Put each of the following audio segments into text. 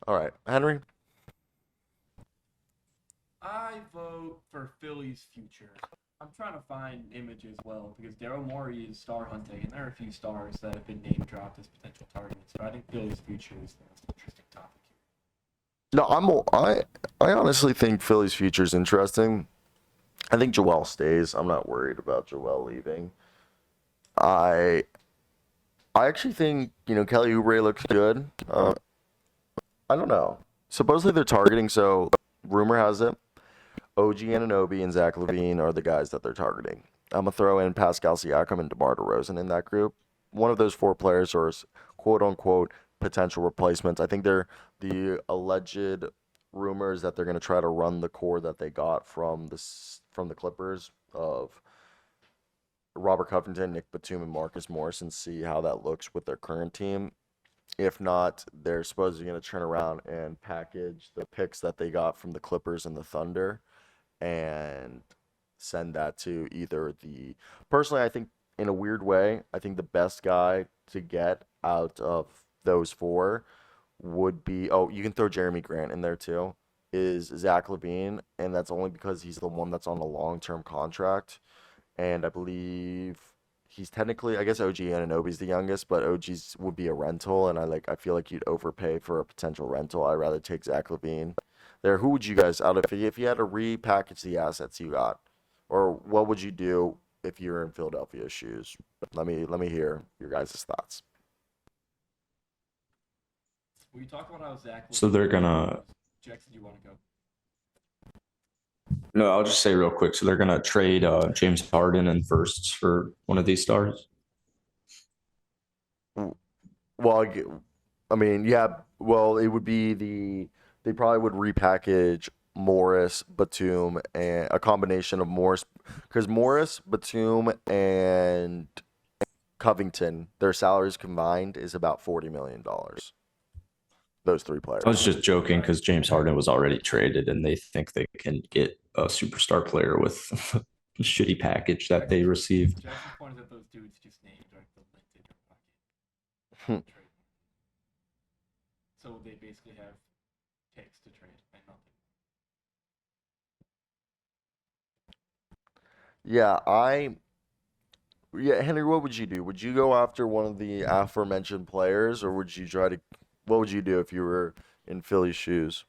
All right, Henry. I vote for Philly's future. I'm trying to find an image as well because Daryl Morey is star hunting, and there are a few stars that have been name dropped as potential targets. But I think Philly's future is the most interesting topic No, I honestly think Philly's future is interesting. I think Joel stays. I'm not worried about Joel leaving. I I actually think Kelly Oubre looks good. I don't know. Supposedly they're targeting. So rumor has it OG Anunoby and Zach Levine are the guys that they're targeting. I'm gonna throw in Pascal Siakam and DeMar DeRozan in that group. One of those four players are quote unquote potential replacements. I think they're the alleged rumors that they're gonna try to run the core that they got from the Clippers of Robert Covington, Nick Batum, and Marcus Morris and see how that looks with their current team. If not, they're supposedly going to turn around and package the picks that they got from the Clippers and the Thunder and send that to either the. Personally, I think in a weird way, I think the best guy to get out of those four would be. Oh, you can throw Jeremy Grant in there too. Is Zach Levine, and that's only because he's the one that's on a long-term contract, and I believe he's technically, I guess OG Anunoby's the youngest, but OG's would be a rental, and I feel like you'd overpay for a potential rental. I'd rather take Zach Levine. There, who would you guys out of if you had to repackage the assets you got, or what would you do if you're in Philadelphia's shoes? Let me hear your guys' thoughts. here. Will you talk about how Zach So they're Levine gonna goes? Jackson, do you want to go? no, I'll just say real quick. So they're gonna trade James Harden and firsts for one of these stars. Well, I mean, yeah. Well, it would be they probably would repackage Morris, Batum, and a combination of Morris, because Morris, Batum, and Covington, their salaries combined is about $40 million. Those three I was players. just joking because James Harden was already traded, and they think they can get a superstar player with a shitty package that they received. Jackson's point is that those dudes just named are the limited trade. So they basically have picks to trade and nothing. Yeah, yeah, Henry, what would you do? Would you go after one of the aforementioned players, or would you try to? What would you do if you were in Philly's shoes?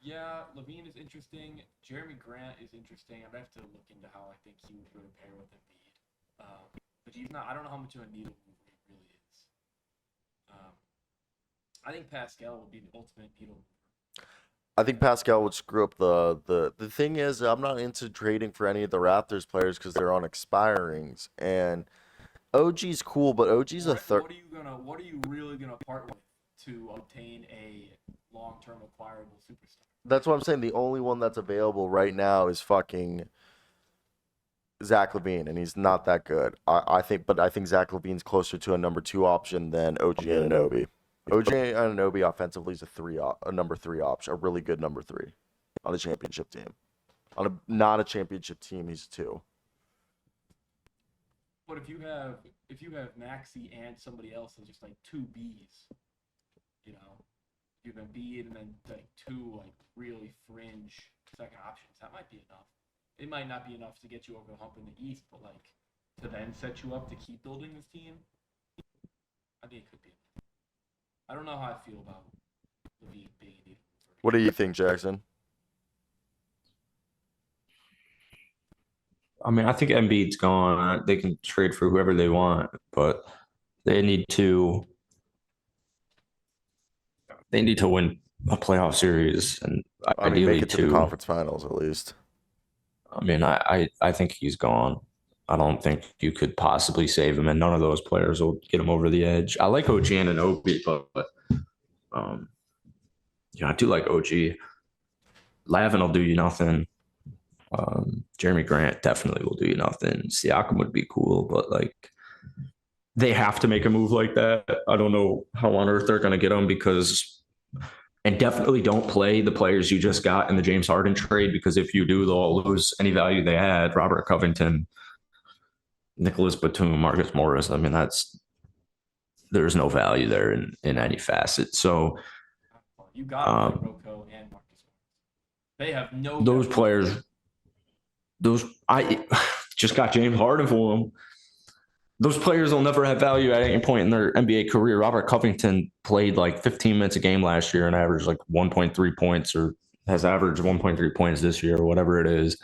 Yeah, Levine is interesting. Jeremy Grant is interesting. I'd have to look into how I think he would really pair with Embiid. But he's not. I don't know how much of a needle mover he really is. Um, I think Pascal would be the ultimate needle mover. I think Pascal would screw up the thing is I'm not into trading for any of the Raptors players because they're on expirings and OG's cool, but OG's a third. What are you really gonna part with to obtain a long-term acquirable superstar? That's what I'm saying. The only one that's available right now is fucking Zach Levine, and he's not that good. But I think Zach Levine's closer to a number two option than OG Anunoby. OG Anunoby offensively is a number three option, a really good number three on a championship team. On a not a championship team, he's two. But if you have Maxi and somebody else as just like two Bs, you know, you have Embiid and then like two like really fringe second options, that might be enough. It might not be enough to get you over the hump in the East, but like to then set you up to keep building this team, I think it could be. I don't know how I feel about Levine being a needle What do you think, Jackson? I mean, I think Embiid's gone. They can trade for whoever they want, but they need to they need to win a playoff series and I mean, make ideally it to the two. conference finals at least. I mean, I think he's gone. I don't think you could possibly save him, and none of those players will get him over the edge. I like OG and Obi, but um, I do like OG. Lavin will do you nothing. Jeremy Grant definitely will do you nothing. Siakam would be cool, but like they have to make a move like that. I don't know how on earth they're going to get him because, and definitely don't play the players you just got in the James Harden trade because if you do, they'll lose any value they had. Robert Covington, Nicholas Batum, Marcus Morris. I mean, there's no value there in any facet. So You got to play Rocco and Marcus. They have no. Those players, I just got James Harden for them. Those players will never have value at any point in their NBA career. Robert Covington played like 15 minutes a game last year and averaged like 1.3 points, or has averaged 1.3 points this year, or whatever it is.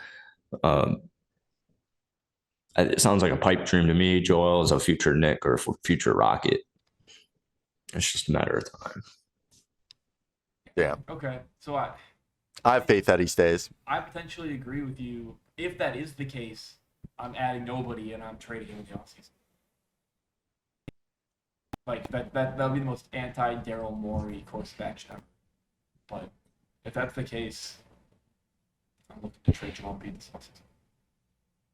It sounds like a pipe dream to me. Joel is a future Knick or a future Rocket. It's just a matter of time. Yeah. Okay, so I have faith that he stays. I potentially agree with you. If that is the case, I'm adding nobody and I'm trading him in the offseason. Like that'll be the most anti-Daryl Morey course of action ever. But if that's the case, I'm looking to trade Joel Embiid this offseason.